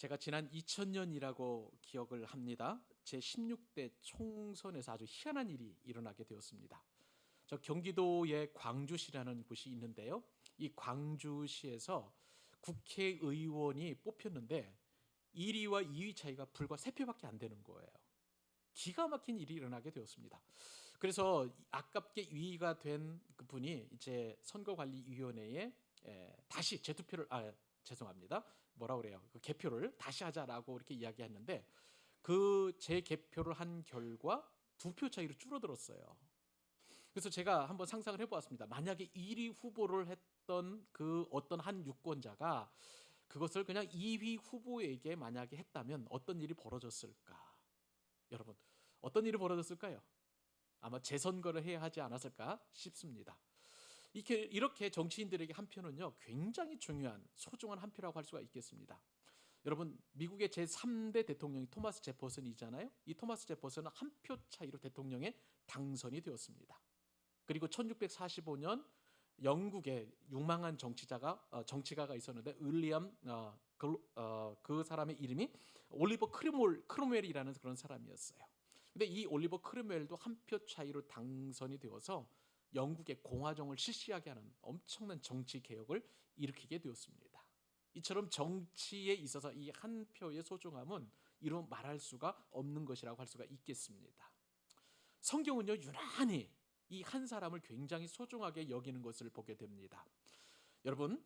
제가 지난 2000년이라고 기억을 합니다. 제 16대 총선에서 아주 희한한 일이 일어나게 되었습니다. 저 경기도의 광주시라는 곳이 있는데요. 이 광주시에서 국회의원이 뽑혔는데 1위와 2위 차이가 불과 3표밖에 안 되는 거예요. 기가 막힌 일이 일어나게 되었습니다. 그래서 아깝게 2위가 된 그 분이 이제 선거관리위원회에 다시 재투표를 죄송합니다. 뭐라 그래요? 그 개표를 다시 하자라고 이렇게 이야기했는데 그 재개표를 한 결과 2표 차이로 줄어들었어요. 그래서 제가 한번 상상을 해보았습니다. 만약에 1위 후보를 했던 그 어떤 한 유권자가 그것을 그냥 2위 후보에게 만약에 했다면 어떤 일이 벌어졌을까? 여러분, 어떤 일이 벌어졌을까요? 아마 재선거를 해야 하지 않았을까 싶습니다. 이렇게 정치인들에게 한 표는요 굉장히 중요한 소중한 한 표라고 할 수가 있겠습니다. 여러분, 미국의 제3대 대통령이 토마스 제퍼슨이잖아요. 이 토마스 제퍼슨은 한 표 차이로 대통령에 당선이 되었습니다. 그리고 1645년 영국의 유망한 정치가가 있었는데 윌리엄 그 사람의 이름이 올리버 크롬웰이라는 그런 사람이었어요. 근데 이 올리버 크롬웰도 한 표 차이로 당선이 되어서 영국의 공화정을 실시하게 하는 엄청난 정치 개혁을 일으키게 되었습니다. 이처럼 정치에 있어서 이 한 표의 소중함은 이루 말할 수가 없는 것이라고 할 수가 있겠습니다. 성경은요 유난히 이 한 사람을 굉장히 소중하게 여기는 것을 보게 됩니다. 여러분,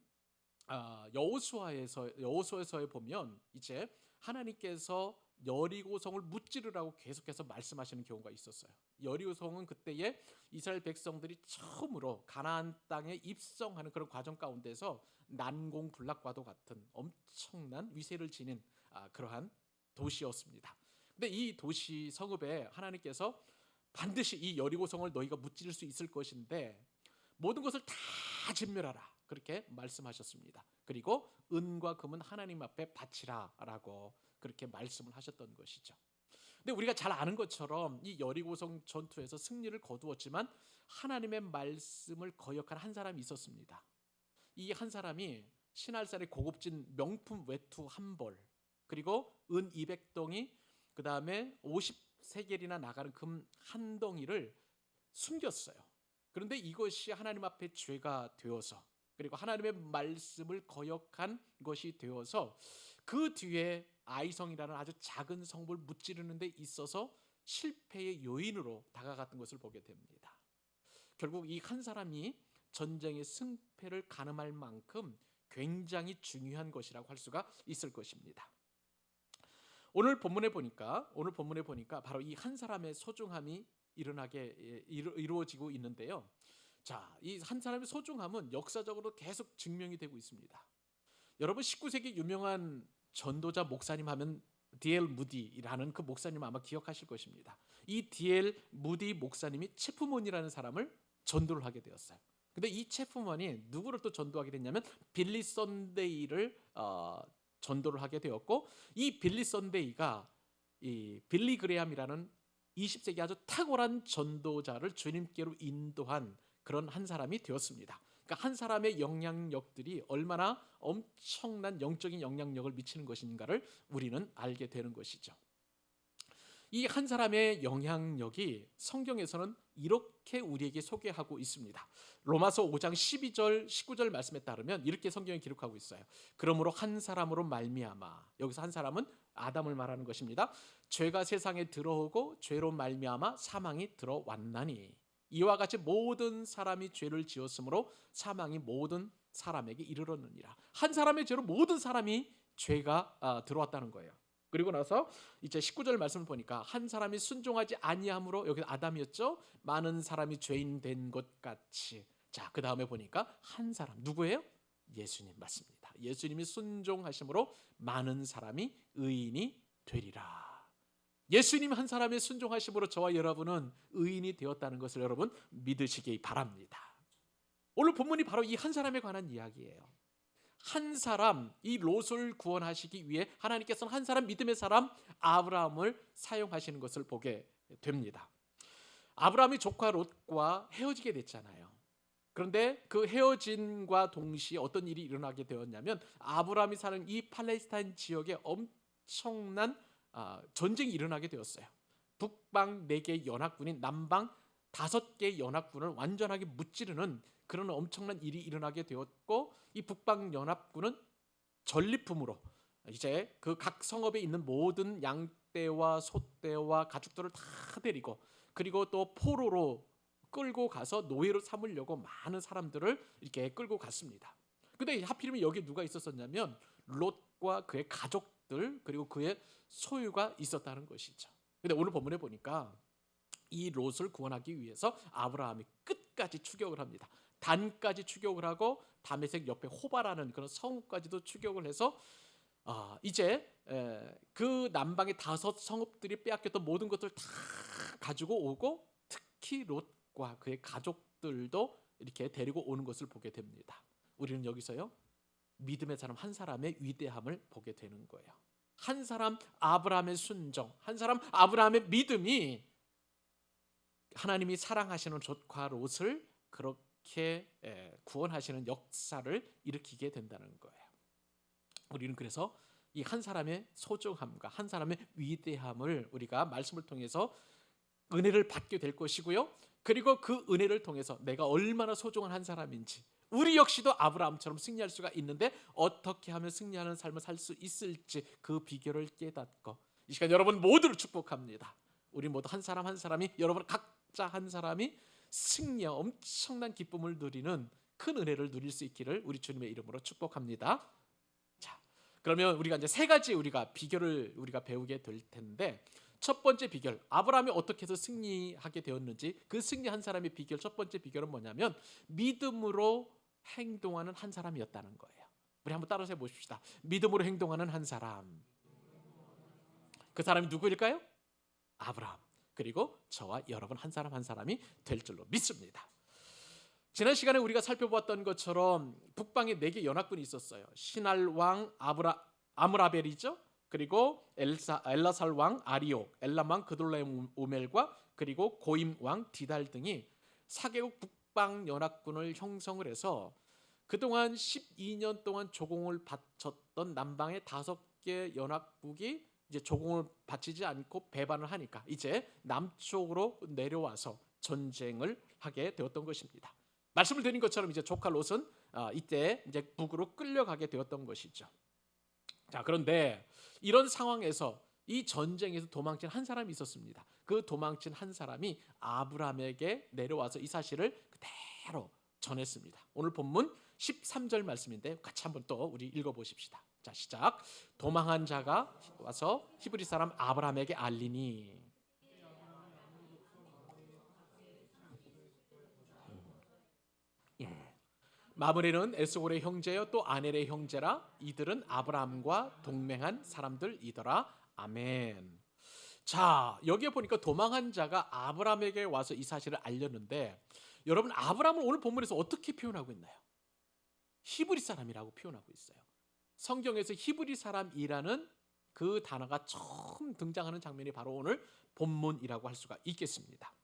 여호수아서에 보면 이제 하나님께서 여리고성을 무찌르라고 계속해서 말씀하시는 경우가 있었어요. 여리고성은 그때에 이스라엘 백성들이 처음으로 가나안 땅에 입성하는 그런 과정 가운데서 난공불락과도 같은 엄청난 위세를 지닌 그러한 도시였습니다. 근데 이 도시 성읍에 하나님께서 반드시 이 여리고성을 너희가 무찌를 수 있을 것인데 모든 것을 다 진멸하라, 그렇게 말씀하셨습니다. 그리고 은과 금은 하나님 앞에 바치라라고 그렇게 말씀을 하셨던 것이죠. 근데 우리가 잘 아는 것처럼 이 여리고성 전투에서 승리를 거두었지만 하나님의 말씀을 거역한 한 사람이 있었습니다. 이 한 사람이 신할산의 고급진 명품 외투 한 벌, 그리고 은 200덩이, 그 다음에 50세겔이나 나가는 금 한 덩이를 숨겼어요. 그런데 이것이 하나님 앞에 죄가 되어서, 그리고 하나님의 말씀을 거역한 것이 되어서 그 뒤에 아이성이라는 아주 작은 성을 무찌르는 데 있어서 실패의 요인으로 다가갔던 것을 보게 됩니다. 결국 이 한 사람이 전쟁의 승패를 가늠할 만큼 굉장히 중요한 것이라고 할 수가 있을 것입니다. 오늘 본문에 보니까 바로 이 한 사람의 소중함이 이루어지고 있는데요. 자, 이 한 사람의 소중함은 역사적으로 계속 증명이 되고 있습니다. 여러분, 19세기 유명한 전도자 목사님 하면 D.L. 무디라는 그 목사님 아마 기억하실 것입니다. 이 D.L. 무디 목사님이 체프먼이라는 사람을 전도를 하게 되었어요. 근데 이 체프먼이 누구를 또 전도하게 됐냐면 빌리 선데이를 전도를 하게 되었고, 이 빌리 선데이가 이 빌리 그레함이라는 20세기 아주 탁월한 전도자를 주님께로 인도한 그런 한 사람이 되었습니다. 그러니까 한 사람의 영향력들이 얼마나 엄청난 영적인 영향력을 미치는 것인가를 우리는 알게 되는 것이죠. 이 한 사람의 영향력이 성경에서는 이렇게 우리에게 소개하고 있습니다. 로마서 5장 12절 19절 말씀에 따르면 이렇게 성경이 기록하고 있어요. 그러므로 한 사람으로 말미암아, 여기서 한 사람은 아담을 말하는 것입니다. 죄가 세상에 들어오고 죄로 말미암아 사망이 들어왔나니 이와 같이 모든 사람이 죄를 지었으므로 사망이 모든 사람에게 이르렀느니라. 한 사람의 죄로 모든 사람이 죄가 들어왔다는 거예요. 그리고 나서 이제 19절 말씀을 보니까 한 사람이 순종하지 아니함으로, 여기 아담이었죠, 많은 사람이 죄인 된 것 같이. 자, 그 다음에 보니까 한 사람, 누구예요? 예수님 맞습니다. 예수님이 순종하심으로 많은 사람이 의인이 되리라. 예수님 한 사람의 순종하심으로 저와 여러분은 의인이 되었다는 것을 여러분 믿으시기 바랍니다. 오늘 본문이 바로 이 한 사람에 관한 이야기예요. 한 사람, 이 롯을 구원하시기 위해 하나님께서는 한 사람, 믿음의 사람 아브라함을 사용하시는 것을 보게 됩니다. 아브라함이 조카 롯과 헤어지게 됐잖아요. 그런데 그 헤어짐과 동시에 어떤 일이 일어나게 되었냐면 아브라함이 사는 이 팔레스타인 지역에 엄청난 전쟁이 일어나게 되었어요. 북방 4개 연합군이 남방 5개 연합군을 완전하게 무찌르는 그런 엄청난 일이 일어나게 되었고, 이 북방 연합군은 전리품으로 이제 그 각 성읍에 있는 모든 양떼와 소떼와 가축들을 다 데리고, 그리고 또 포로로 끌고 가서 노예로 삼으려고 많은 사람들을 이렇게 끌고 갔습니다. 근데 하필이면 여기 누가 있었었냐면 롯과 그의 가족들, 그리고 그의 소유가 있었다는 것이죠. 근데 오늘 본문에 보니까 이 롯을 구원하기 위해서 아브라함이 끝까지 추격을 합니다. 단까지 추격을 하고 다메섹 옆에 호바라는 그런 성읍까지도 추격을 해서 이제 그 남방의 5성읍들이 빼앗겼던 모든 것들 다 가지고 오고, 특히 롯과 그의 가족들도 이렇게 데리고 오는 것을 보게 됩니다. 우리는 여기서요, 믿음의 사람 한 사람의 위대함을 보게 되는 거예요. 한 사람 아브라함의 순종, 한 사람 아브라함의 믿음이 하나님이 사랑하시는 롯과 롯을 그렇게 구원하시는 역사를 일으키게 된다는 거예요. 우리는 그래서 이 한 사람의 소중함과 한 사람의 위대함을 우리가 말씀을 통해서 은혜를 받게 될 것이고요. 그리고 그 은혜를 통해서 내가 얼마나 소중한 한 사람인지, 우리 역시도 아브라함처럼 승리할 수가 있는데 어떻게 하면 승리하는 삶을 살 수 있을지 그 비결을 깨닫고, 이 시간 여러분 모두를 축복합니다. 우리 모두 한 사람 한 사람이, 여러분 각자 한 사람이 승리와 엄청난 기쁨을 누리는 큰 은혜를 누릴 수 있기를 우리 주님의 이름으로 축복합니다. 자, 그러면 우리가 이제 3가지 우리가 비결을 우리가 배우게 될 텐데, 첫 번째 비결, 아브라함이 어떻게 해서 승리하게 되었는지, 그 승리한 사람의 비결, 첫 번째 비결은 뭐냐면 믿음으로 행동하는 한 사람이었다는 거예요. 우리 한번 따라서 해보십시다. 믿음으로 행동하는 한 사람. 그 사람이 누구일까요? 아브라함. 그리고 저와 여러분 한 사람 한 사람이 될 줄로 믿습니다. 지난 시간에 우리가 살펴보았던 것처럼 북방에 4개 연합군이 있었어요. 시날 왕 아므라벨이죠. 그리고 엘라살 왕 아리옥, 엘람 왕 그돌라오멜과 그리고 고임 왕 디달 등이 4개국 북방 연합군을 형성을 해서 그동안 12년 동안 조공을 바쳤던 남방의 5개 연합국이 이제 조공을 바치지 않고 배반을 하니까 이제 남쪽으로 내려와서 전쟁을 하게 되었던 것입니다. 말씀을 드린 것처럼 이제 조카 롯은 이때 이제 북으로 끌려가게 되었던 것이죠. 자, 그런데 이런 상황에서 이 전쟁에서 도망친 한 사람이 있었습니다. 그 도망친 한 사람이 아브라함에게 내려와서 이 사실을 그대로 전했습니다. 오늘 본문 13절 말씀인데 같이 한번 또 우리 읽어보십시다. 자, 시작. 도망한 자가 와서 히브리 사람 아브라함에게 알리니. 마므레는 에스골의 형제여 또 아넬의 형제라. 이들은 아브라함과 동맹한 사람들이더라. 아멘. 자, 여기에 보니까 도망한 자가 아브라함에게 와서 이 사실을 알렸는데, 여러분 아브라함을 오늘 본문에서 어떻게 표현하고 있나요? 히브리 사람이라고 표현하고 있어요. 성경에서 히브리 사람이라는 그 단어가 처음 등장하는 장면이 바로 오늘 본문이라고 할 수가 있겠습니다.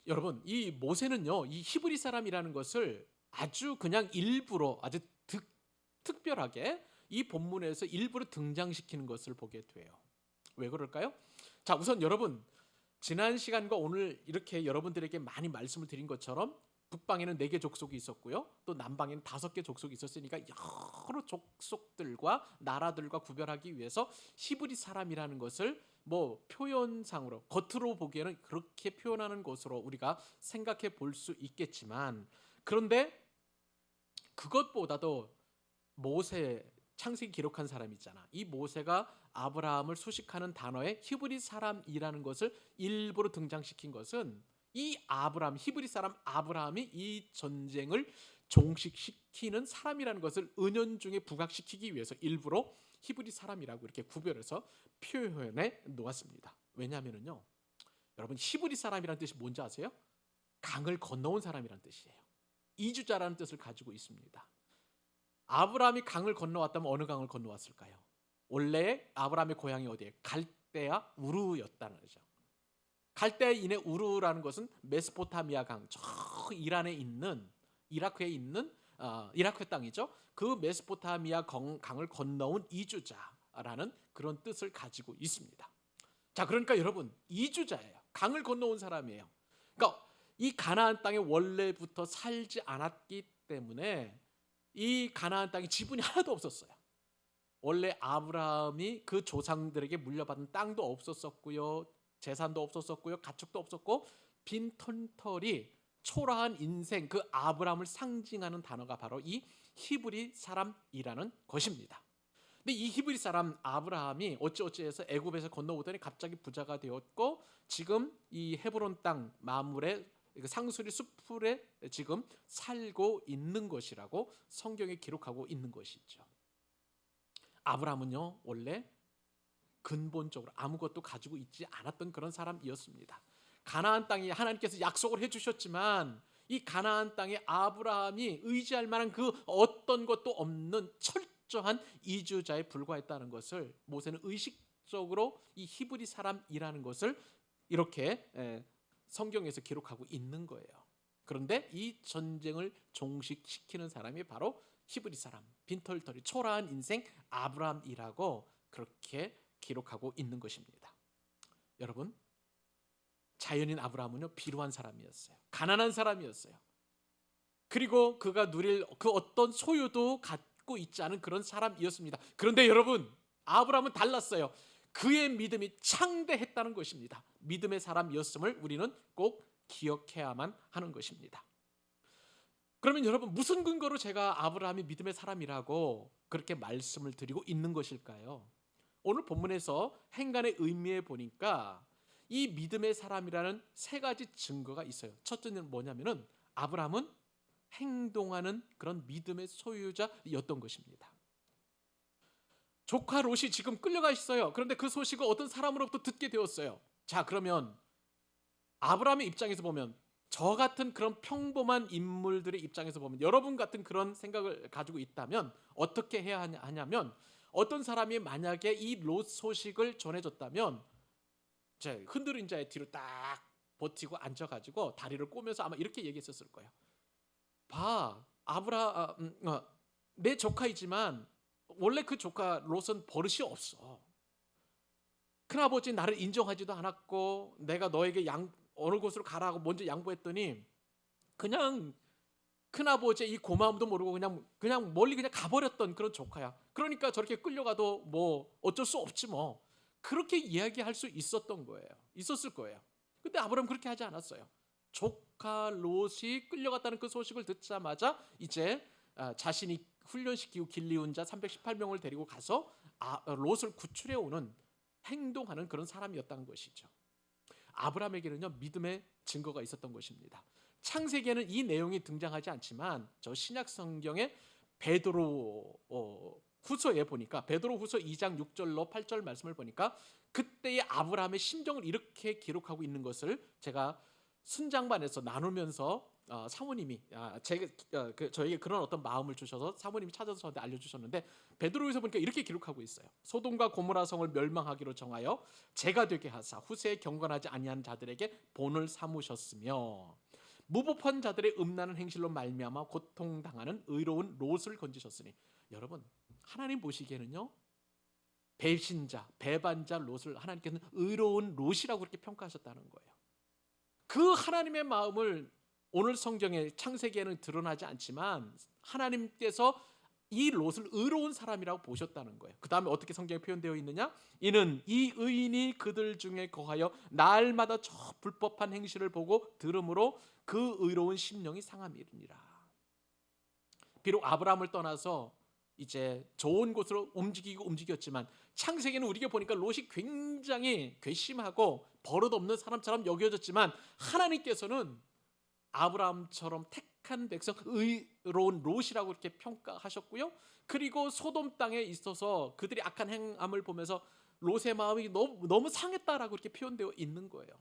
여러분, 이 모세는요, 이 히브리 사람이라는 것을 아주 그냥 일부러 아주 특별하게 이 본문에서 일부러 등장시키는 것을 보게 돼요. 왜 그럴까요? 자, 우선 여러분, 지난 시간과 오늘 이렇게 여러분들에게 많이 말씀을 드린 것처럼 북방에는 4개 족속이 있었고요, 또 남방에는 5개 족속이 있었으니까 여러 족속들과 나라들과 구별하기 위해서 히브리 사람이라는 것을 뭐 표현상으로 겉으로 보기에는 그렇게 표현하는 것으로 우리가 생각해 볼 수 있겠지만, 그런데 그것보다도 모세, 창세기 기록한 사람이 있잖아. 이 모세가 아브라함을 수식하는 단어에 히브리 사람이라는 것을 일부러 등장시킨 것은 이 아브라함, 히브리 사람 아브라함이 이 전쟁을 종식시키는 사람이라는 것을 은연중에 부각시키기 위해서 일부러 히브리 사람이라고 이렇게 구별해서 표현해 놓았습니다. 왜냐하면요, 여러분 히브리 사람이라는 뜻이 뭔지 아세요? 강을 건너온 사람이라는 뜻이에요. 이주자라는 뜻을 가지고 있습니다. 아브라함이 강을 건너왔다면 어느 강을 건너왔을까요? 원래 아브라함의 고향이 어디예요? 갈대아 우르였다는 거죠. 갈대인의 우르라는 것은 메소포타미아 강, 저 이란에 있는 이라크에 있는 이라크 땅이죠. 그 메소포타미아 강을 건너온 이주자라는 그런 뜻을 가지고 있습니다. 자, 그러니까 여러분 이주자예요. 강을 건너온 사람이에요. 그러니까 이 가나안 땅에 원래부터 살지 않았기 때문에 이 가나안 땅에 지분이 하나도 없었어요. 원래 아브라함이 그 조상들에게 물려받은 땅도 없었었고요, 재산도 없었었고요, 가축도 없었고, 빈털터리 초라한 인생, 그 아브라함을 상징하는 단어가 바로 이 히브리 사람이라는 것입니다. 근데 이 히브리 사람 아브라함이 어찌어찌해서 애굽에서 건너오더니 갑자기 부자가 되었고, 지금 이 헤브론 땅 마물의 상수리 숲풀에 지금 살고 있는 것이라고 성경에 기록하고 있는 것이죠. 아브라함은요, 원래 근본적으로 아무것도 가지고 있지 않았던 그런 사람이었습니다. 가나안 땅이 하나님께서 약속을 해주셨지만 이 가나안 땅에 아브라함이 의지할 만한 그 어떤 것도 없는 철저한 이주자에 불과했다는 것을 모세는 의식적으로 이 히브리 사람이라는 것을 이렇게 성경에서 기록하고 있는 거예요. 그런데 이 전쟁을 종식시키는 사람이 바로 히브리 사람, 빈털터리 초라한 인생 아브라함이라고 그렇게 기록하고 있는 것입니다. 여러분, 자연인 아브라함은요, 비루한 사람이었어요. 가난한 사람이었어요. 그리고 그가 누릴 그 어떤 소유도 갖고 있지 않은 그런 사람이었습니다. 그런데 여러분, 아브라함은 달랐어요. 그의 믿음이 창대했다는 것입니다. 믿음의 사람이었음을 우리는 꼭 기억해야만 하는 것입니다. 그러면 여러분, 무슨 근거로 제가 아브라함이 믿음의 사람이라고 그렇게 말씀을 드리고 있는 것일까요? 오늘 본문에서 행간의 의미에 보니까 이 믿음의 사람이라는 세 가지 증거가 있어요. 첫째는 뭐냐면은 아브라함은 행동하는 그런 믿음의 소유자였던 것입니다. 조카 롯이 지금 끌려가 있어요. 그런데 그 소식을 어떤 사람으로부터 듣게 되었어요. 자, 그러면 아브라함의 입장에서 보면, 저 같은 그런 평범한 인물들의 입장에서 보면, 여러분 같은 그런 생각을 가지고 있다면 어떻게 해야 하냐면, 어떤 사람이 만약에 이 롯 소식을 전해줬다면 흔들은 자의 뒤로 딱 버티고 앉아가지고 다리를 꼬면서 아마 이렇게 얘기했었을 거예요. 봐, 내 조카이지만 원래 그 조카 롯은 버릇이 없어. 큰아버지 나를 인정하지도 않았고, 내가 너에게 어느 곳으로 가라고 먼저 양보했더니 그냥 큰아버지의 이 고마움도 모르고 그냥 멀리 그냥 가버렸던 그런 조카야. 그러니까 저렇게 끌려가도 뭐 어쩔 수 없지 뭐. 그렇게 이야기할 수 있었을 거예요. 근데 아브라함은 그렇게 하지 않았어요. 조카 롯이 끌려갔다는 그 소식을 듣자마자 이제 자신이 훈련시키고 길리운 자 318명을 데리고 가서 롯을 구출해 오는, 행동하는 그런 사람이었다는 것이죠. 아브라함에게는요, 믿음의 증거가 있었던 것입니다. 창세기에는 이 내용이 등장하지 않지만 저 신약 성경의 베드로 후서에 보니까, 베드로 후서 2장 6절로 8절 말씀을 보니까 그때의 아브라함의 심정을 이렇게 기록하고 있는 것을 제가 순장반에서 나누면서 사모님이 저에게 그런 어떤 마음을 주셔서 사모님이 찾아서 저한테 알려주셨는데, 베드로에서 보니까 이렇게 기록하고 있어요. 소돔과 고모라 성을 멸망하기로 정하여 재가 되게 하사 후세에 경건하지 아니한 자들에게 본을 삼으셨으며, 무법한 자들의 음란한 행실로 말미암아 고통당하는 의로운 롯을 건지셨으니. 여러분, 하나님 보시기에는요, 배신자, 배반자 롯을 하나님께서는 의로운 롯이라고 그렇게 평가하셨다는 거예요. 그 하나님의 마음을 오늘 성경의 창세기에는 드러나지 않지만 하나님께서 이 롯을 의로운 사람이라고 보셨다는 거예요. 그 다음에 어떻게 성경에 표현되어 있느냐? 이는 이 의인이 그들 중에 거하여 날마다 저 불법한 행실을 보고 들음으로 그 의로운 심령이 상함이니라. 비록 아브라함을 떠나서 이제 좋은 곳으로 움직였지만 창세기는 우리가 보니까 롯이 굉장히 괘씸하고 버릇없는 사람처럼 여겨졌지만, 하나님께서는 아브라함처럼 택한 백성, 의로운 롯이라고 이렇게 평가하셨고요. 그리고 소돔 땅에 있어서 그들이 악한 행함을 보면서 롯의 마음이 너무 상했다라고 이렇게 표현되어 있는 거예요.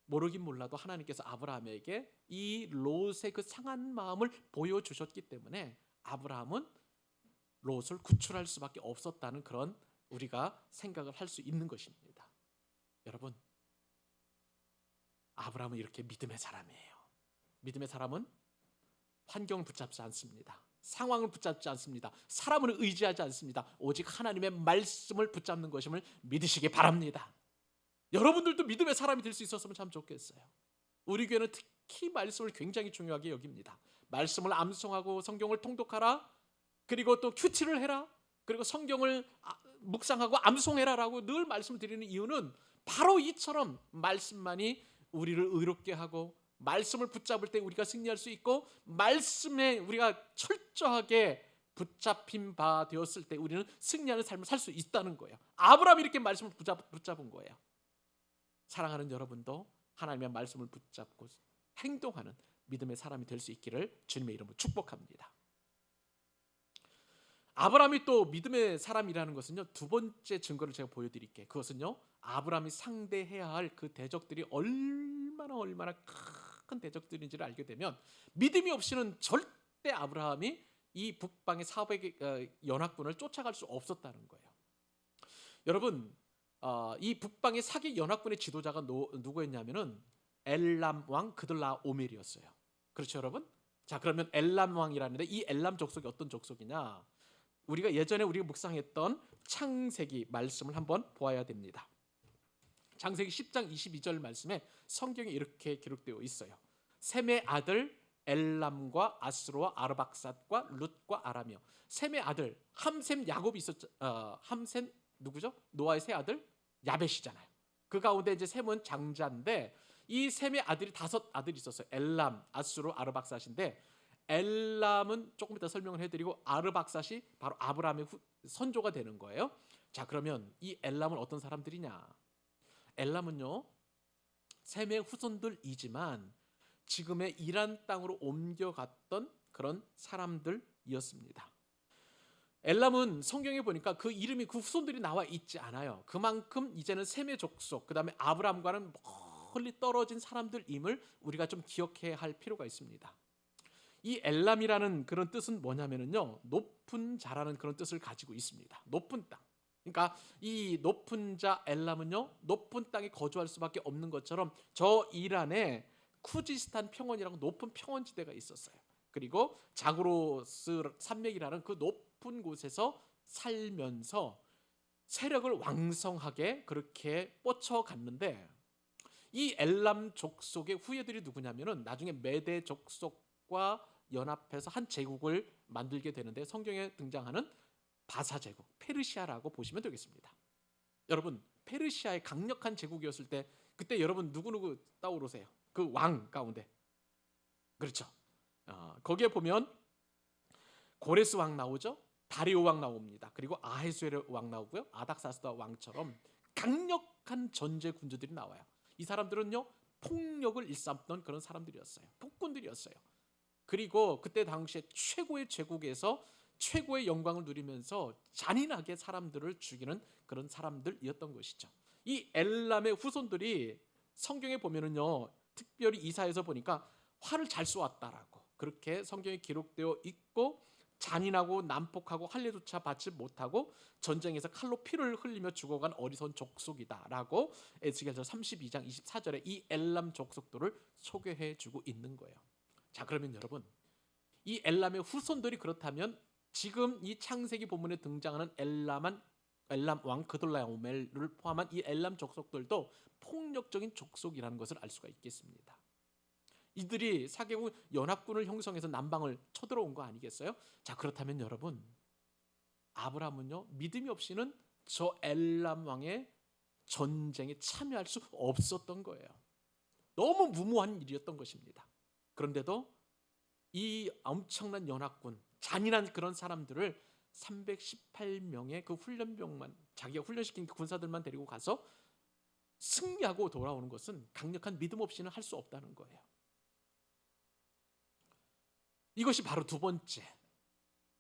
모르긴 몰라도 하나님께서 아브라함에게 이 롯의 그 상한 마음을 보여주셨기 때문에 아브라함은 롯을 구출할 수밖에 없었다는 그런 우리가 생각을 할 수 있는 것입니다. 여러분, 아브라함은 이렇게 믿음의 사람이에요. 믿음의 사람은 환경을 붙잡지 않습니다. 상황을 붙잡지 않습니다. 사람을 의지하지 않습니다. 오직 하나님의 말씀을 붙잡는 것임을 믿으시기 바랍니다. 여러분들도 믿음의 사람이 될 수 있었으면 참 좋겠어요. 우리 교회는 특히 말씀을 굉장히 중요하게 여깁니다. 말씀을 암송하고 성경을 통독하라. 그리고 또 큐티를 해라. 그리고 성경을 묵상하고 암송해라라고 늘 말씀드리는 이유는 바로 이처럼 말씀만이 우리를 의롭게 하고 말씀을 붙잡을 때 우리가 승리할 수 있고 말씀에 우리가 철저하게 붙잡힌 바 되었을 때 우리는 승리하는 삶을 살 수 있다는 거예요. 아브라함이 이렇게 말씀을 붙잡은 거예요. 사랑하는 여러분도 하나님의 말씀을 붙잡고 행동하는 믿음의 사람이 될 수 있기를 주님의 이름으로 축복합니다. 아브라함이 또 믿음의 사람이라는 것은요, 두 번째 증거를 제가 보여드릴게요. 그것은요, 아브라함이 상대해야 할 그 대적들이 얼마나 큰 대적들인지를 알게 되면 믿음이 없이는 절대 아브라함이 이 북방의 사백의 연합군을 쫓아갈 수 없었다는 거예요. 여러분, 이 북방의 사개 연합군의 지도자가 누구였냐면은 엘람 왕 그들라오멜이었어요. 그렇죠, 여러분? 자, 그러면 엘람 왕이라는데 이 엘람 족속이 어떤 족속이냐? 우리가 예전에 묵상했던 창세기 말씀을 한번 보아야 됩니다. 창세기 10장 22절 말씀에 성경에 이렇게 기록되어 있어요. 셈의 아들 엘람과 아스로와 아르박삿과 룻과 아람이요. 셈의 아들 함셈 야곱이 있었죠. 함셈 누구죠? 노아의 세 아들 야벳이잖아요. 그 가운데 이제 셈은 장자인데 이 셈의 아들이 5아들이 있었어요. 엘람, 아스로, 아르박삿인데 엘람은 조금 이따 설명을 해드리고 아르박삿이 바로 아브라함의 선조가 되는 거예요. 자, 그러면 이 엘람은 어떤 사람들이냐? 엘람은요, 셈의 후손들이지만 지금의 이란 땅으로 옮겨갔던 그런 사람들이었습니다. 엘람은 성경에 보니까 그 이름이 그 후손들이 나와 있지 않아요. 그만큼 이제는 셈의 족속, 그 다음에 아브라함과는 멀리 떨어진 사람들임을 우리가 좀 기억해야 할 필요가 있습니다. 이 엘람이라는 그런 뜻은 뭐냐면요, 높은 자라는 그런 뜻을 가지고 있습니다. 높은 땅. 그러니까 이 높은 자 엘람은요, 높은 땅에 거주할 수밖에 없는 것처럼 저 이란에 쿠지스탄 평원이라고 높은 평원지대가 있었어요. 그리고 자그로스 산맥이라는 그 높은 곳에서 살면서 세력을 왕성하게 그렇게 뻗쳐갔는데 이 엘람 족속의 후예들이 누구냐면은 나중에 메대 족속과 연합해서 한 제국을 만들게 되는데 성경에 등장하는 바사 제국, 페르시아라고 보시면 되겠습니다. 여러분, 페르시아의 강력한 제국이었을 때 그때 여러분 누구 떠오르세요? 그 왕 가운데. 그렇죠. 거기에 보면 고레스 왕 나오죠. 다리오 왕 나옵니다. 그리고 아하수에르 왕 나오고요. 아닥사스다 왕처럼 강력한 전제 군주들이 나와요. 이 사람들은요, 폭력을 일삼던 그런 사람들이었어요. 폭군들이었어요. 그리고 그때 당시에 최고의 제국에서 최고의 영광을 누리면서 잔인하게 사람들을 죽이는 그런 사람들이었던 것이죠. 이 엘람의 후손들이 성경에 보면은요, 특별히 이사에서 보니까 활을 잘 쏘았다라고 그렇게 성경에 기록되어 있고, 잔인하고 난폭하고 할례조차 받지 못하고 전쟁에서 칼로 피를 흘리며 죽어간 어리석은 족속이다라고 에스겔서 32장 24절에 이 엘람 족속들을 소개해주고 있는 거예요. 자, 그러면 여러분, 이 엘람의 후손들이 그렇다면 지금 이 창세기 본문에 등장하는 엘람 왕 그돌라오멜을 포함한 이 엘람 족속들도 폭력적인 족속이라는 것을 알 수가 있겠습니다. 이들이 사개국 연합군을 형성해서 남방을 쳐들어온 거 아니겠어요? 자, 그렇다면 여러분, 아브라함은요, 믿음이 없이는 저 엘람 왕의 전쟁에 참여할 수 없었던 거예요. 너무 무모한 일이었던 것입니다. 그런데도 이 엄청난 연합군, 잔인한 그런 사람들을 318명의 그 훈련병만, 자기가 훈련시킨 군사들만 데리고 가서 승리하고 돌아오는 것은 강력한 믿음 없이는 할 수 없다는 거예요. 이것이 바로 두 번째,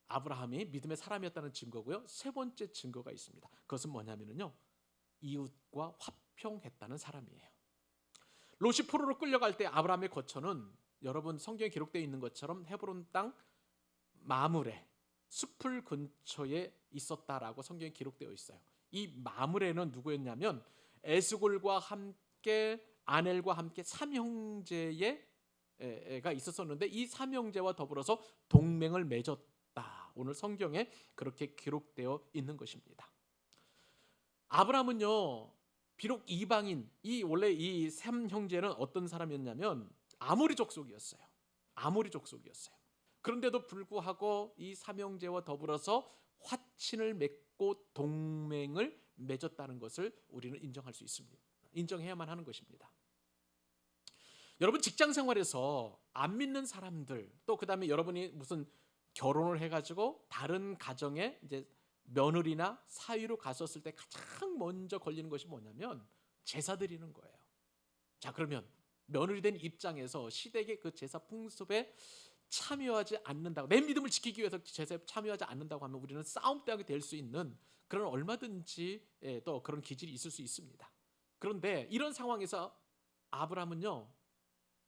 아브라함이 믿음의 사람이었다는 증거고요. 세 번째 증거가 있습니다. 그것은 뭐냐면요, 이웃과 화평했다는 사람이에요. 롯이 포로로 끌려갈 때 아브라함의 거처는 여러분 성경에 기록되어 있는 것처럼 헤브론 땅 마므레 숲을 근처에 있었다라고 성경에 기록되어 있어요. 이 마므레는 누구였냐면 에스골과 함께 아넬과 함께 삼형제의 가 있었었는데 이 삼형제와 더불어서 동맹을 맺었다. 오늘 성경에 그렇게 기록되어 있는 것입니다. 아브라함은요, 비록 이방인, 원래 이 삼형제는 어떤 사람이었냐면 아모리 족속이었어요. 아모리 족속이었어요. 그런데도 불구하고 이 삼형제와 더불어서 화친을 맺고 동맹을 맺었다는 것을 우리는 인정할 수 있습니다. 인정해야만 하는 것입니다. 여러분, 직장 생활에서 안 믿는 사람들, 또 그다음에 여러분이 무슨 결혼을 해가지고 다른 가정에 이제 며느리나 사위로 갔었을 때 가장 먼저 걸리는 것이 뭐냐면 제사 드리는 거예요. 자, 그러면 며느리 된 입장에서 시댁의 그 제사 풍습에 참여하지 않는다고, 내 믿음을 지키기 위해서 제사에 참여하지 않는다고 하면 우리는 싸움대하게 될 수 있는 그런 얼마든지 또 그런 기질이 있을 수 있습니다. 그런데 이런 상황에서 아브라함은요,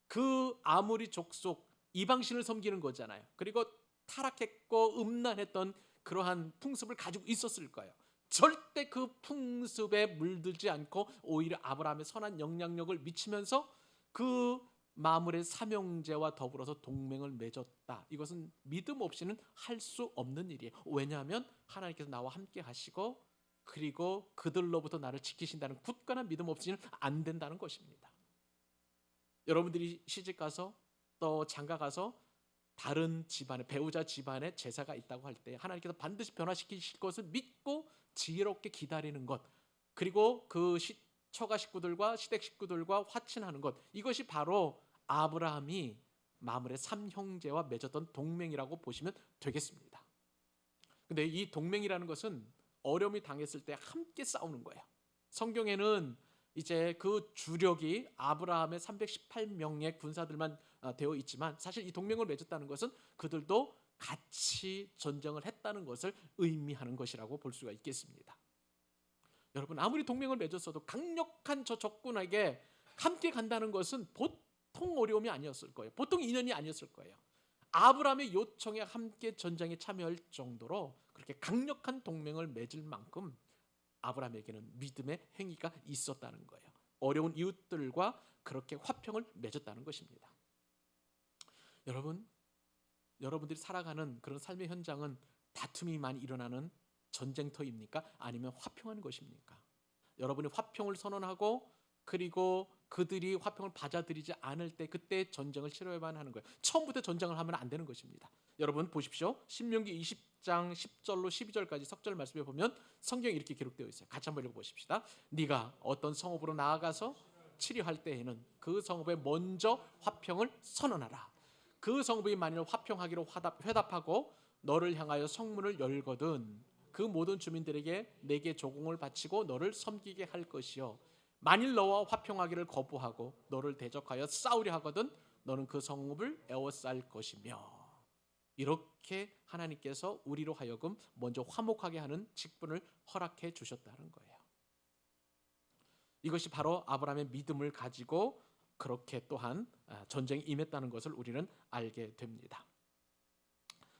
그 아모리 족속 이방신을 섬기는 거잖아요. 그리고 타락했고 음란했던 그러한 풍습을 가지고 있었을 거예요. 절대 그 풍습에 물들지 않고 오히려 아브라함의 선한 영향력을 미치면서 그 마물의 삼형제와 더불어서 동맹을 맺었다. 이것은 믿음 없이는 할 수 없는 일이에요. 왜냐하면 하나님께서 나와 함께 하시고 그리고 그들로부터 나를 지키신다는 굳건한 믿음 없이는 안 된다는 것입니다. 여러분들이 시집가서 또 장가가서 다른 집안에, 배우자 집안에 제사가 있다고 할 때 하나님께서 반드시 변화시키실 것을 믿고 지혜롭게 기다리는 것, 그리고 그 처가 식구들과 시댁 식구들과 화친하는 것, 이것이 바로 아브라함이 마므레 삼형제와 맺었던 동맹이라고 보시면 되겠습니다. 근데 이 동맹이라는 것은 어려움이 당했을 때 함께 싸우는 거예요. 성경에는 이제 그 주력이 아브라함의 318명의 군사들만 되어 있지만 사실 이 동맹을 맺었다는 것은 그들도 같이 전쟁을 했다는 것을 의미하는 것이라고 볼 수가 있겠습니다. 여러분, 아무리 동맹을 맺었어도 강력한 저 적군에게 함께 간다는 것은 보통 어려움이 아니었을 거예요. 보통 인연이 아니었을 거예요. 아브라함의 요청에 함께 전쟁에 참여할 정도로 그렇게 강력한 동맹을 맺을 만큼 아브라함에게는 믿음의 행위가 있었다는 거예요. 어려운 이웃들과 그렇게 화평을 맺었다는 것입니다. 여러분들이 살아가는 그런 삶의 현장은 다툼이 많이 일어나는 전쟁터입니까? 아니면 화평하는 것입니까? 여러분이 화평을 선언하고 그리고 그들이 화평을 받아들이지 않을 때 그때 전쟁을 치러야만 하는 거예요. 처음부터 전쟁을 하면 안 되는 것입니다. 여러분 보십시오. 신명기 20장 10절로 12절까지 석절 말씀에 보면 성경이 이렇게 기록되어 있어요. 같이 한번 읽어보십시다. 네가 어떤 성읍으로 나아가서 치료할 때에는 그 성읍에 먼저 화평을 선언하라. 그 성읍이 만일 화평하기로 회답하고 너를 향하여 성문을 열거든 그 모든 주민들에게 내게 조공을 바치고 너를 섬기게 할 것이요 만일 너와 화평하기를 거부하고 너를 대적하여 싸우려 하거든 너는 그 성읍을 에워쌀 것이며. 이렇게 하나님께서 우리로 하여금 먼저 화목하게 하는 직분을 허락해 주셨다는 거예요. 이것이 바로 아브라함의 믿음을 가지고 그렇게 또한 전쟁에 임했다는 것을 우리는 알게 됩니다.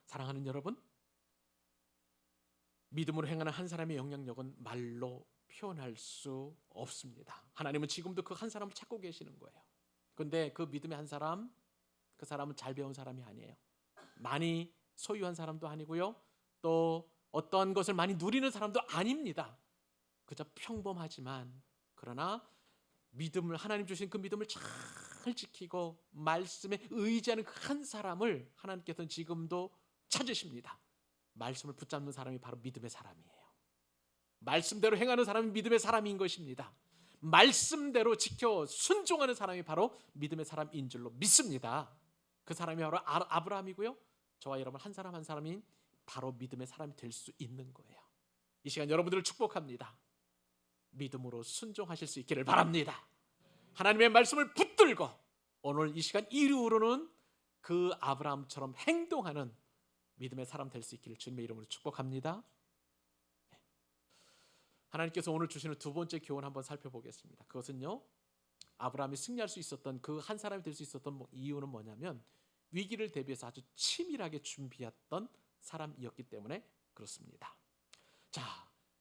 사랑하는 여러분, 믿음으로 행하는 한 사람의 영향력은 말로 표현할 수 없습니다. 하나님은 지금도 그 한 사람을 찾고 계시는 거예요. 그런데 그 믿음의 한 사람, 그 사람은 잘 배운 사람이 아니에요. 많이 소유한 사람도 아니고요. 또 어떤 것을 많이 누리는 사람도 아닙니다. 그저 평범하지만 그러나 믿음을, 하나님 주신 그 믿음을 잘 지키고 말씀에 의지하는 그 한 사람을 하나님께서는 지금도 찾으십니다. 말씀을 붙잡는 사람이 바로 믿음의 사람이에요. 말씀대로 행하는 사람이 믿음의 사람인 것입니다. 말씀대로 지켜 순종하는 사람이 바로 믿음의 사람인 줄로 믿습니다. 그 사람이 바로 아브라함이고요. 저와 여러분 한 사람 한 사람이 바로 믿음의 사람이 될 수 있는 거예요. 이 시간 여러분들을 축복합니다. 믿음으로 순종하실 수 있기를 바랍니다. 하나님의 말씀을 붙들고 오늘 이 시간 이후로는 그 아브라함처럼 행동하는 믿음의 사람 될 수 있기를 주님의 이름으로 축복합니다. 하나님께서 오늘 주시는 두 번째 교훈 한번 살펴보겠습니다. 그것은요, 아브라함이 승리할 수 있었던 그 한 사람이 될 수 있었던 이유는 뭐냐면 위기를 대비해서 아주 치밀하게 준비했던 사람이었기 때문에 그렇습니다. 자,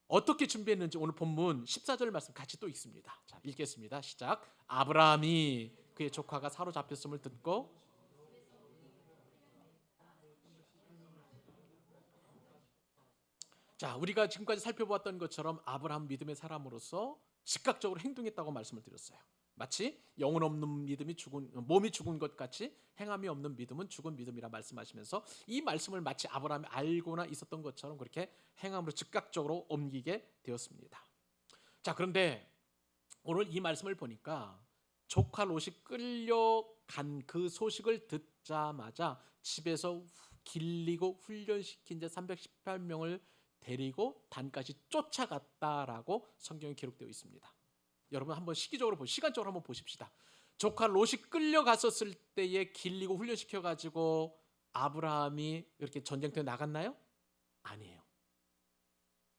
어떻게 준비했는지 오늘 본문 14절 말씀 같이 또 읽습니다. 자, 읽겠습니다. 시작. 아브라함이 그의 조카가 사로잡혔음을 듣고 자, 우리가 지금까지 살펴보았던 것처럼 아브라함 믿음의 사람으로서 즉각적으로 행동했다고 말씀을 드렸어요. 마치 영혼 없는 믿음이 몸이 죽은 것 같이 행함이 없는 믿음은 죽은 믿음이라 말씀하시면서 이 말씀을 마치 아브라함이 알고나 있었던 것처럼 그렇게 행함으로 즉각적으로 옮기게 되었습니다. 자, 그런데 오늘 이 말씀을 보니까 조카 롯이 끌려간 그 소식을 듣자마자 집에서 길리고 훈련시킨 자 318명을 데리고 단까지 쫓아갔다라고 성경에 기록되어 있습니다. 여러분 한번 시간적으로 한번 보십시다. 조카 롯이 끌려갔었을 때에 길리고 훈련시켜 가지고 아브라함이 이렇게 전쟁터에 나갔나요? 아니에요.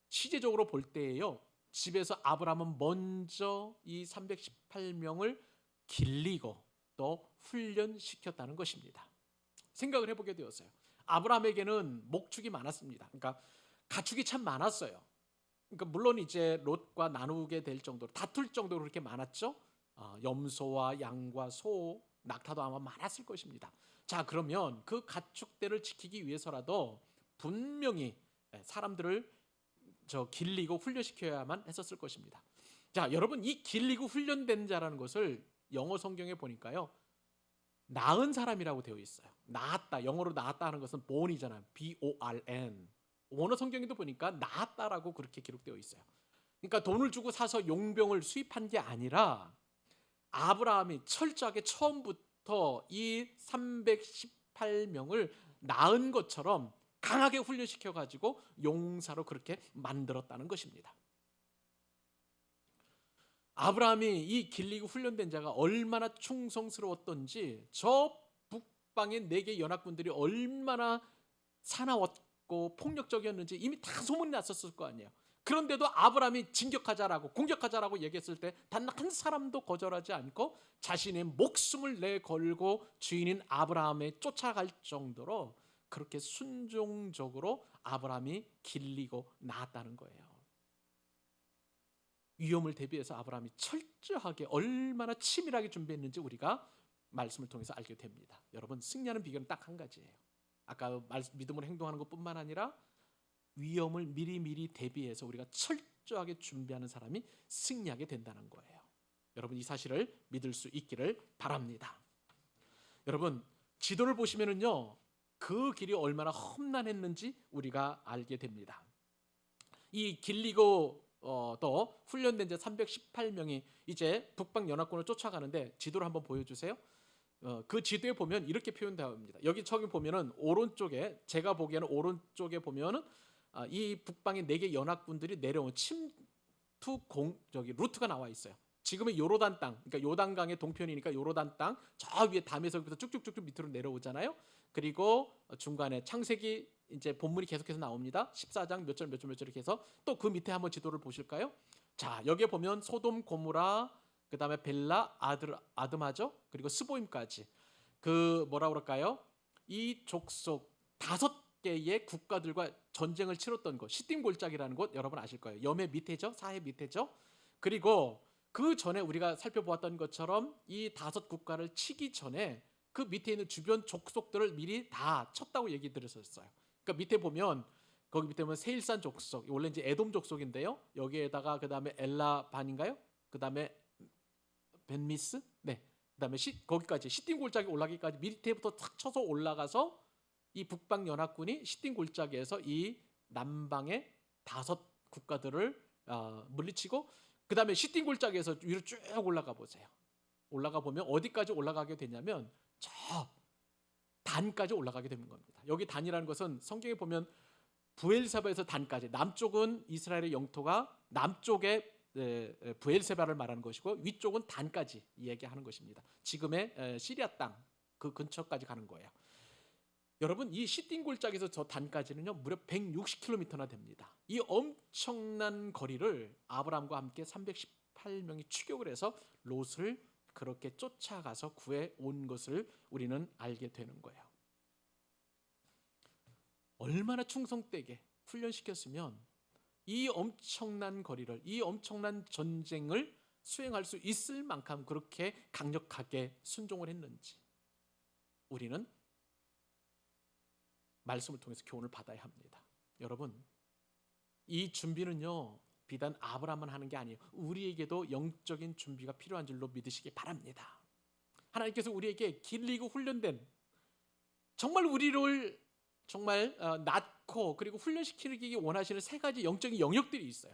시제적으로 볼 때에요. 집에서 아브라함은 먼저 이 318명을 길리고 또 훈련시켰다는 것입니다. 생각을 해보게 되었어요. 아브라함에게는 목축이 많았습니다. 그러니까 가축이 참 많았어요. 그러니까 물론 이제 롯과 나누게 될 정도로 다툴 정도로 그렇게 많았죠. 염소와 양과 소, 낙타도 아마 많았을 것입니다. 자, 그러면 그 가축대를 지키기 위해서라도 분명히 사람들을 길리고 훈련시켜야만 했었을 것입니다. 자, 여러분 이 길리고 훈련된 자라는 것을 영어 성경에 보니까요. 낳은 사람이라고 되어 있어요. 낳았다. 영어로 낳았다 하는 것은 born이잖아요. B-O-R-N. 원어 성경에도 보니까 낳았다라고 그렇게 기록되어 있어요. 그러니까 돈을 주고 사서 용병을 수입한 게 아니라 아브라함이 철저하게 처음부터 이 318명을 낳은 것처럼 강하게 훈련시켜 가지고 용사로 그렇게 만들었다는 것입니다. 아브라함이 이 길리고 훈련된 자가 얼마나 충성스러웠던지 저 북방의 4개 연합군들이 얼마나 사나웠고 폭력적이었는지 이미 다 소문이 났었을 거 아니에요. 그런데도 아브라함이 진격하자라고 공격하자라고 얘기했을 때 단 한 사람도 거절하지 않고 자신의 목숨을 내걸고 주인인 아브라함에 쫓아갈 정도로 그렇게 순종적으로 아브라함이 길리고 낳았다는 거예요. 위험을 대비해서 아브라함이 철저하게 얼마나 치밀하게 준비했는지 우리가 말씀을 통해서 알게 됩니다. 여러분 승리하는 비결은 딱 한 가지예요. 아까 믿음으로 행동하는 것뿐만 아니라 위험을 미리미리 대비해서 우리가 철저하게 준비하는 사람이 승리하게 된다는 거예요. 여러분 이 사실을 믿을 수 있기를 바랍니다. 여러분 지도를 보시면은요 그 길이 얼마나 험난했는지 우리가 알게 됩니다. 이 길리고 또 훈련된 자 318명이 이제 북방 연합군을 쫓아가는데 지도를 한번 보여주세요. 그 지도에 보면 이렇게 표현되어있습니다. 여기 저기 보면은 오른쪽에 제가 보기에는 오른쪽에 보면은 이 북방의 4개 연합군들이 내려온 침투 루트가 나와 있어요. 지금은 요르단 땅, 그러니까 요단강의 동편이니까 요르단 땅 저 위에 담에서부터 쭉쭉쭉 밑으로 내려오잖아요. 그리고 중간에 창세기 이제 본문이 계속해서 나옵니다. 14장 몇 절 이렇게 해서 또 그 밑에 한번 지도를 보실까요? 자, 여기에 보면 소돔 고모라 그다음에 벨라 아드마죠. 그리고 스보임까지 그 뭐라 그럴까요? 이 족속 5개의 국가들과 전쟁을 치렀던 곳 시딤 골짜기라는 곳 여러분 아실 거예요. 염해 밑에죠. 사해 밑에죠. 그리고 그 전에 우리가 살펴보았던 것처럼 이 5국가를 치기 전에 그 밑에 있는 주변 족속들을 미리 다 쳤다고 얘기 들었었어요. 그러니까 밑에 보면 거기 밑에 보면 세일산 족속 원래 이제 에돔 족속인데요. 여기에다가 그 다음에 엘라반인가요? 그 다음에 벤미스, 네, 그 다음에 거기까지 시딤 골짜기 올라가기까지 밑에부터 탁 쳐서 올라가서 이 북방 연합군이 시딤 골짜기에서 이 남방의 5국가들을 물리치고 그 다음에 시딤 골짜기에서 위로 쭉 올라가 보세요. 올라가 보면 어디까지 올라가게 되냐면 저 단까지 올라가게 되는 겁니다. 여기 단이라는 것은 성경에 보면 부엘세바에서 단까지 남쪽은 이스라엘의 영토가 남쪽에 부엘세바를 말하는 것이고 위쪽은 단까지 이야기하는 것입니다. 지금의 시리아 땅 그 근처까지 가는 거예요. 여러분 이 시딤 골짜기에서 저 단까지는요 무려 160km나 됩니다. 이 엄청난 거리를 아브라함과 함께 318명이 추격을 해서 롯을 그렇게 쫓아가서 구해 온 것을 우리는 알게 되는 거예요. 얼마나 충성되게 훈련시켰으면 이 엄청난 거리를, 이 엄청난 전쟁을 수행할 수 있을 만큼 그렇게 강력하게 순종을 했는지 우리는 말씀을 통해서 교훈을 받아야 합니다. 여러분, 이 준비는요 비단 아브라함만 하는 게 아니에요. 우리에게도 영적인 준비가 필요한 줄로 믿으시기 바랍니다. 하나님께서 우리에게 길리고 훈련된, 정말 우리를 정말 낳고 그리고 훈련시키기 원하시는 세 가지 영적인 영역들이 있어요.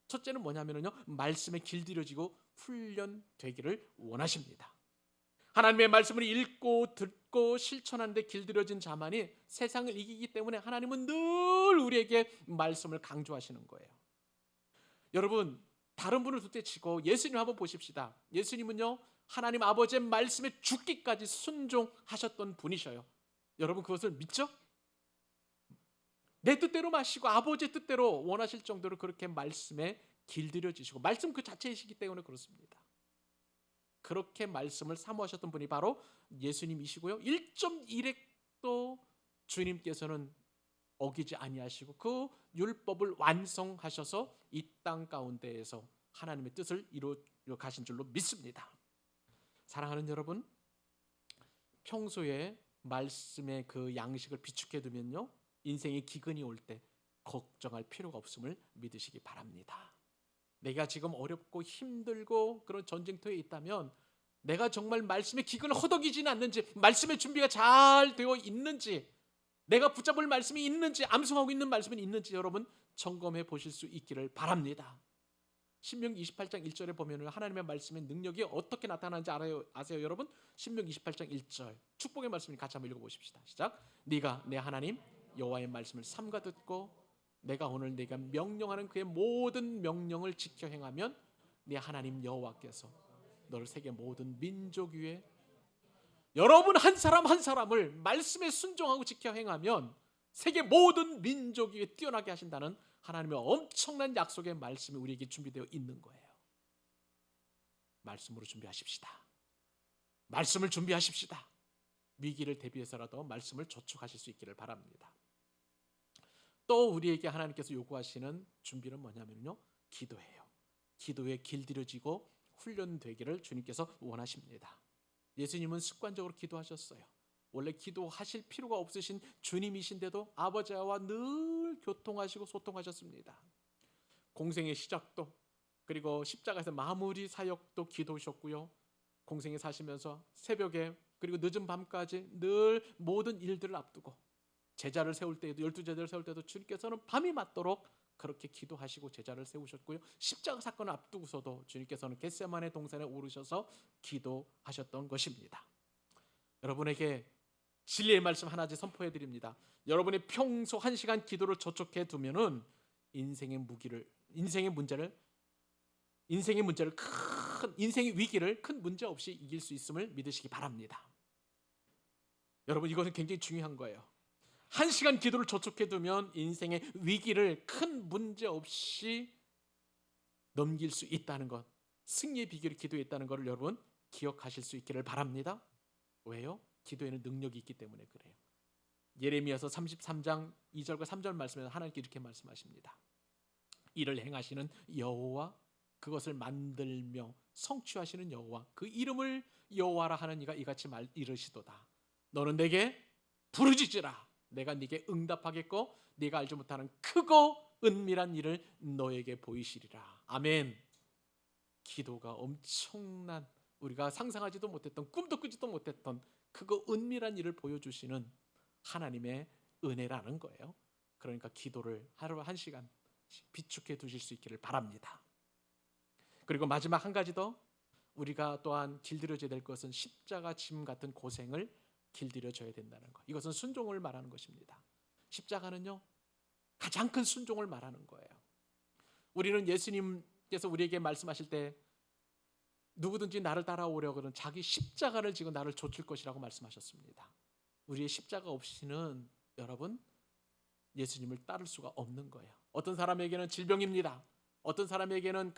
첫째는 뭐냐면요, 말씀에 길들여지고 훈련되기를 원하십니다. 하나님의 말씀을 읽고 듣고 실천하는 데 길들여진 자만이 세상을 이기기 때문에 하나님은 늘 우리에게 말씀을 강조하시는 거예요. 여러분, 다른 분을 둘째치고 예수님 한번 보십시다. 예수님은요 하나님 아버지의 말씀에 죽기까지 순종하셨던 분이셔요. 여러분, 그것을 믿죠? 내 뜻대로 마시고 아버지의 뜻대로 원하실 정도로 그렇게 말씀에 길들여지시고, 말씀 그 자체이시기 때문에 그렇습니다. 그렇게 말씀을 사모하셨던 분이 바로 예수님이시고요, 1.1획도 주님께서는 어기지 아니하시고 그 율법을 완성하셔서 이 땅 가운데에서 하나님의 뜻을 이루어 가신 줄로 믿습니다. 사랑하는 여러분, 평소에 말씀의 그 양식을 비축해 두면요 인생의 기근이 올 때 걱정할 필요가 없음을 믿으시기 바랍니다. 내가 지금 어렵고 힘들고 그런 전쟁터에 있다면 내가 정말 말씀의 기근을 허덕이지는 않는지, 말씀의 준비가 잘 되어 있는지, 내가 붙잡을 말씀이 있는지, 암송하고 있는 말씀이 있는지 여러분 점검해 보실 수 있기를 바랍니다. 신명기 28장 1절에 보면 하나님의 말씀의 능력이 어떻게 나타나는지 아세요 여러분? 신명기 28장 1절 축복의 말씀을 같이 한번 읽어보십시다. 시작. 네가 내 하나님 여호와의 말씀을 삼가 듣고 내가 오늘 네가 명령하는 그의 모든 명령을 지켜 행하면 네 하나님 여호와께서 너를 세계 모든 민족 위에, 여러분 한 사람 한 사람을 말씀에 순종하고 지켜 행하면 세계 모든 민족 위에 뛰어나게 하신다는 하나님의 엄청난 약속의 말씀이 우리에게 준비되어 있는 거예요. 말씀으로 준비하십시다. 말씀을 준비하십시다. 위기를 대비해서라도 말씀을 저축하실 수 있기를 바랍니다. 또 우리에게 하나님께서 요구하시는 준비는 뭐냐면요, 기도예요. 기도에 길들여지고 훈련되기를 주님께서 원하십니다. 예수님은 습관적으로 기도하셨어요. 원래 기도하실 필요가 없으신 주님이신데도 아버지와 늘 교통하시고 소통하셨습니다. 공생의 시작도, 그리고 십자가에서 마무리 사역도 기도하셨고요, 공생에 사시면서 새벽에 그리고 늦은 밤까지 늘 모든 일들을 앞두고 제자를 세울 때에도, 12제자를 세울 때도 주님께서는 밤이 맞도록 그렇게 기도하시고 제자를 세우셨고요, 십자가 사건을 앞두고서도 주님께서는 겟세마네 동산에 오르셔서 기도하셨던 것입니다. 여러분에게 진리의 말씀 하나 선포해 드립니다. 여러분이 평소 1시간 기도를 저축해 두면은 인생의 위기를 큰 문제 없이 이길 수 있음을 믿으시기 바랍니다. 여러분, 이것은 굉장히 중요한 거예요. 1시간 기도를 저축해 두면 인생의 위기를 큰 문제 없이 넘길 수 있다는 것, 승리의 비결이 기도에 있다는 것을 여러분 기억하실 수 있기를 바랍니다. 왜요? 기도에는 능력이 있기 때문에 그래요. 예레미야서 33장 2절과 3절 말씀에서 하나님께 이렇게 말씀하십니다. 이를 행하시는 여호와, 그것을 만들며 성취하시는 여호와, 그 이름을 여호와라 하는 이가 이같이 이르시도다. 너는 내게 부르짖으라. 내가 네게 응답하겠고 네가 알지 못하는 크고 은밀한 일을 너에게 보이시리라. 아멘. 기도가 엄청난, 우리가 상상하지도 못했던, 꿈도 꾸지도 못했던 그거 은밀한 일을 보여주시는 하나님의 은혜라는 거예요. 그러니까 기도를 하루 1시간 비축해 두실 수 있기를 바랍니다. 그리고 마지막 한 가지 더, 우리가 또한 길들여져야 될 것은 십자가 짐 같은 고생을 길들여져야 된다는 것. 이것은 순종을 말하는 것입니다. 십자가는요 가장 큰 순종을 말하는 거예요. 우리는 예수님께서 우리에게 말씀하실 때 누구든지 나를 따라오려거든 자기 십자가를 지고 나를 좇을 것이라고 말씀하셨습니다. 우리의 십자가 없이는 여러분 예수님을 따를 수가 없는 거예요. 어떤 사람에게는 질병입니다. 어떤 사람에게는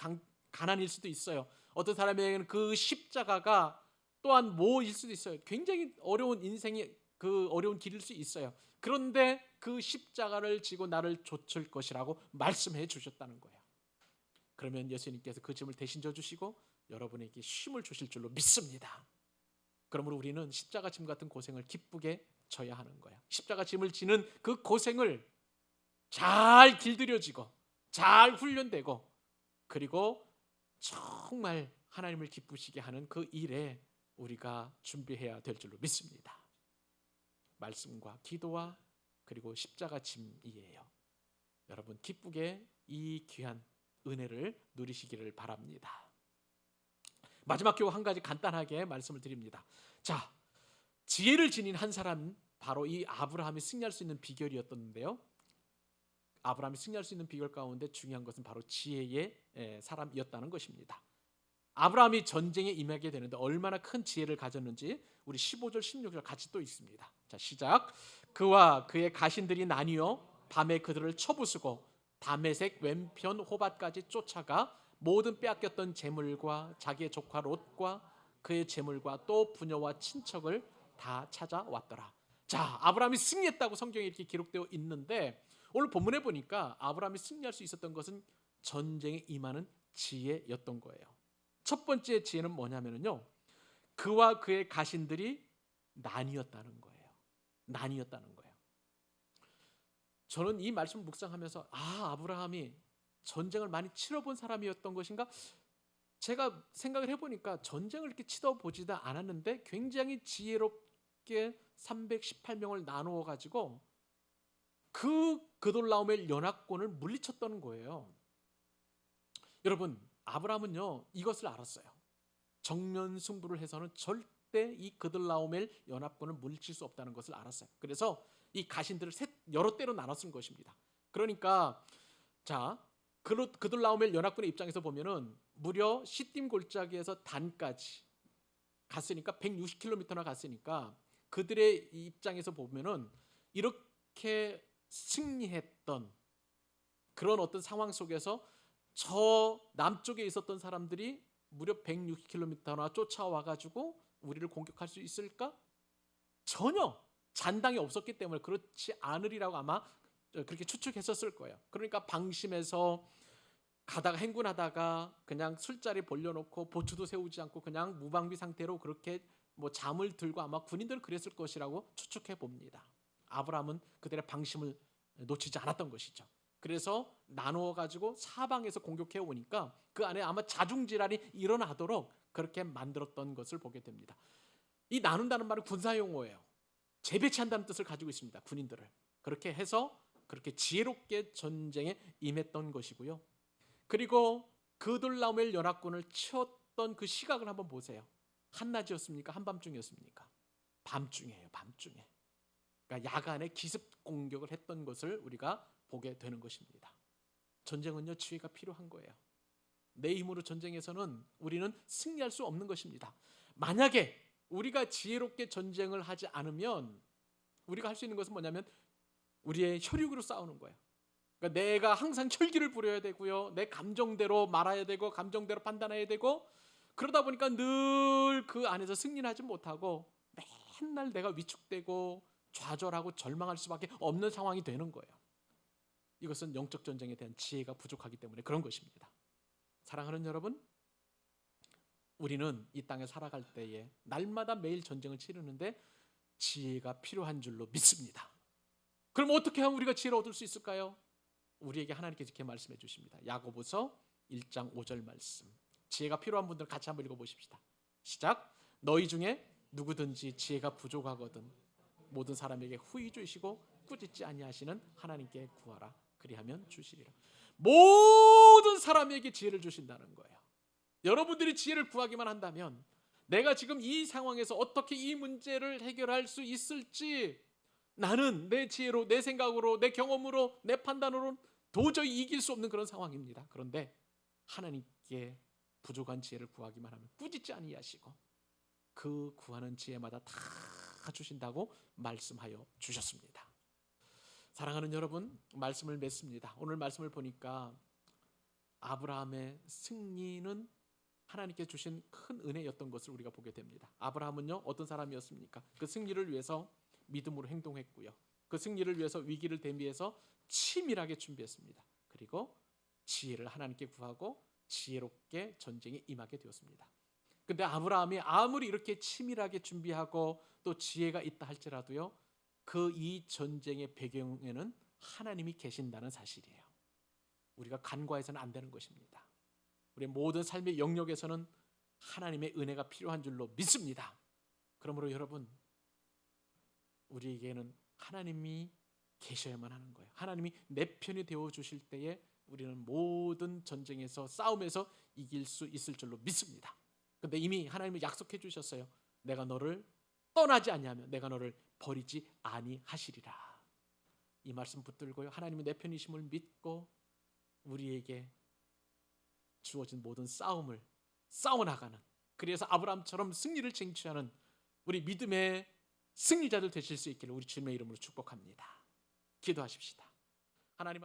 가난일 수도 있어요. 어떤 사람에게는 그 십자가가 또한 뭐일 수도 있어요. 굉장히 어려운 인생이 그 어려운 길일 수 있어요. 그런데 그 십자가를 지고 나를 좇을 것이라고 말씀해 주셨다는 거예요. 그러면 예수님께서 그 짐을 대신 져주시고 여러분에게 쉼을 주실 줄로 믿습니다. 그러므로 우리는 십자가 짐 같은 고생을 기쁘게 져야 하는 거예요. 십자가 짐을 지는 그 고생을 잘 길들여지고 잘 훈련되고 그리고 정말 하나님을 기쁘시게 하는 그 일에 우리가 준비해야 될 줄로 믿습니다. 말씀과 기도와 그리고 십자가 짐이에요. 여러분 기쁘게 이 귀한 은혜를 누리시기를 바랍니다. 마지막 교훈 한 가지 간단하게 말씀을 드립니다. 자, 지혜를 지닌 한 사람, 바로 이 아브라함이 승리할 수 있는 비결이었던데요. 아브라함이 승리할 수 있는 비결 가운데 중요한 것은 바로 지혜의 사람이었다는 것입니다. 아브라함이 전쟁에 임하게 되는데 얼마나 큰 지혜를 가졌는지 우리 15절 16절 같이 또 있습니다. 자, 시작. 그와 그의 가신들이 나뉘어 밤에 그들을 쳐부수고 다메섹 왼편 호밭까지 쫓아가 모든 빼앗겼던 재물과 자기의 조카 롯과 그의 재물과 또 부녀와 친척을 다 찾아왔더라. 자, 아브라함이 승리했다고 성경에 이렇게 기록되어 있는데 오늘 본문에 보니까 아브라함이 승리할 수 있었던 것은 전쟁에 임하는 지혜였던 거예요. 첫 번째 지혜는 뭐냐면요, 그와 그의 가신들이 나뉘었다는 거예요. 나뉘었다는 거예요. 저는 이 말씀을 묵상하면서 아브라함이 전쟁을 많이 치러본 사람이었던 것인가? 제가 생각을 해보니까 전쟁을 이렇게 치러보지도 않았는데 굉장히 지혜롭게 318명을 나누어 가지고 그 그돌라오멜 연합군을 물리쳤다는 거예요. 여러분, 아브라함은요 이것을 알았어요. 정면 승부를 해서는 절대 이 그돌라오멜 연합군을 물리칠 수 없다는 것을 알았어요. 그래서 이 가신들을 여러 때로 나눴은 것입니다. 그러니까 자, 그돌라오멜 연합군의 입장에서 보면은 무려 시딤 골짜기에서 단까지 갔으니까 160km나 갔으니까 그들의 입장에서 보면은 이렇게 승리했던 그런 어떤 상황 속에서 저 남쪽에 있었던 사람들이 무려 160km나 쫓아와 가지고 우리를 공격할 수 있을까? 전혀 잔당이 없었기 때문에 그렇지 않으리라고 아마 그렇게 추측했었을 거예요. 그러니까 방심해서 가다가 행군하다가 그냥 술자리 벌려놓고 보초도 세우지 않고 그냥 무방비 상태로 그렇게 뭐 잠을 들고 아마 군인들은 그랬을 것이라고 추측해 봅니다. 아브라함은 그들의 방심을 놓치지 않았던 것이죠. 그래서 나누어 가지고 사방에서 공격해 오니까 그 안에 아마 자중질환이 일어나도록 그렇게 만들었던 것을 보게 됩니다. 이 나눈다는 말은 군사 용어예요. 재배치한다는 뜻을 가지고 있습니다. 군인들을 그렇게 해서 그렇게 지혜롭게 전쟁에 임했던 것이고요. 그리고 그돌라오멜 연합군을 치었던 그 시각을 한번 보세요. 한낮이었습니까? 한밤중이었습니까? 밤중이에요. 밤중에. 그러니까 야간에 기습 공격을 했던 것을 우리가 보게 되는 것입니다. 전쟁은요 지혜가 필요한 거예요. 내 힘으로 전쟁에서는 우리는 승리할 수 없는 것입니다. 만약에 우리가 지혜롭게 전쟁을 하지 않으면 우리가 할 수 있는 것은 뭐냐면 우리의 혈육으로 싸우는 거예요. 그러니까 내가 항상 혈기를 부려야 되고요, 내 감정대로 말아야 되고 감정대로 판단해야 되고, 그러다 보니까 늘 그 안에서 승리하지 못하고 맨날 내가 위축되고 좌절하고 절망할 수밖에 없는 상황이 되는 거예요. 이것은 영적 전쟁에 대한 지혜가 부족하기 때문에 그런 것입니다. 사랑하는 여러분, 우리는 이 땅에 살아갈 때에 날마다 매일 전쟁을 치르는데 지혜가 필요한 줄로 믿습니다. 그럼 어떻게 하면 우리가 지혜를 얻을 수 있을까요? 우리에게 하나님께서 이렇게 말씀해 주십니다. 야고보서 1장 5절 말씀. 지혜가 필요한 분들 같이 한번 읽어보십시다. 시작. 너희 중에 누구든지 지혜가 부족하거든 모든 사람에게 후히 주시고 꾸짖지 아니하시는 하나님께 구하라. 그리하면 주시리라. 모든 사람에게 지혜를 주신다는 거예요. 여러분들이 지혜를 구하기만 한다면 내가 지금 이 상황에서 어떻게 이 문제를 해결할 수 있을지 나는 내 지혜로, 내 생각으로, 내 경험으로, 내 판단으로 도저히 이길 수 없는 그런 상황입니다. 그런데 하나님께 부족한 지혜를 구하기만 하면 꾸짖지 아니하시고 그 구하는 지혜마다 다 주신다고 말씀하여 주셨습니다. 사랑하는 여러분, 말씀을 맺습니다. 오늘 말씀을 보니까 아브라함의 승리는 하나님께 주신 큰 은혜였던 것을 우리가 보게 됩니다. 아브라함은요 어떤 사람이었습니까? 그 승리를 위해서 믿음으로 행동했고요. 그 승리를 위해서 위기를 대비해서 치밀하게 준비했습니다. 그리고 지혜를 하나님께 구하고 지혜롭게 전쟁에 임하게 되었습니다. 근데 아브라함이 아무리 이렇게 치밀하게 준비하고 또 지혜가 있다 할지라도요, 그 이 전쟁의 배경에는 하나님이 계신다는 사실이에요. 우리가 간과해서는 안 되는 것입니다. 우리의 모든 삶의 영역에서는 하나님의 은혜가 필요한 줄로 믿습니다. 그러므로 여러분, 우리에게는 하나님이 계셔야만 하는 거예요. 하나님이 내 편이 되어 주실 때에 우리는 모든 전쟁에서 싸움에서 이길 수 있을 줄로 믿습니다. 근데 이미 하나님이 약속해 주셨어요. 내가 너를 떠나지 아니하며 내가 너를 버리지 아니하시리라. 이 말씀 붙들고요, 하나님이 내 편이심을 믿고 우리에게 주어진 모든 싸움을 싸워나가는, 그래서 아브라함처럼 승리를 쟁취하는 우리 믿음의 승리자들 되실 수 있기를 우리 주님의 이름으로 축복합니다. 기도하십시다. 하나님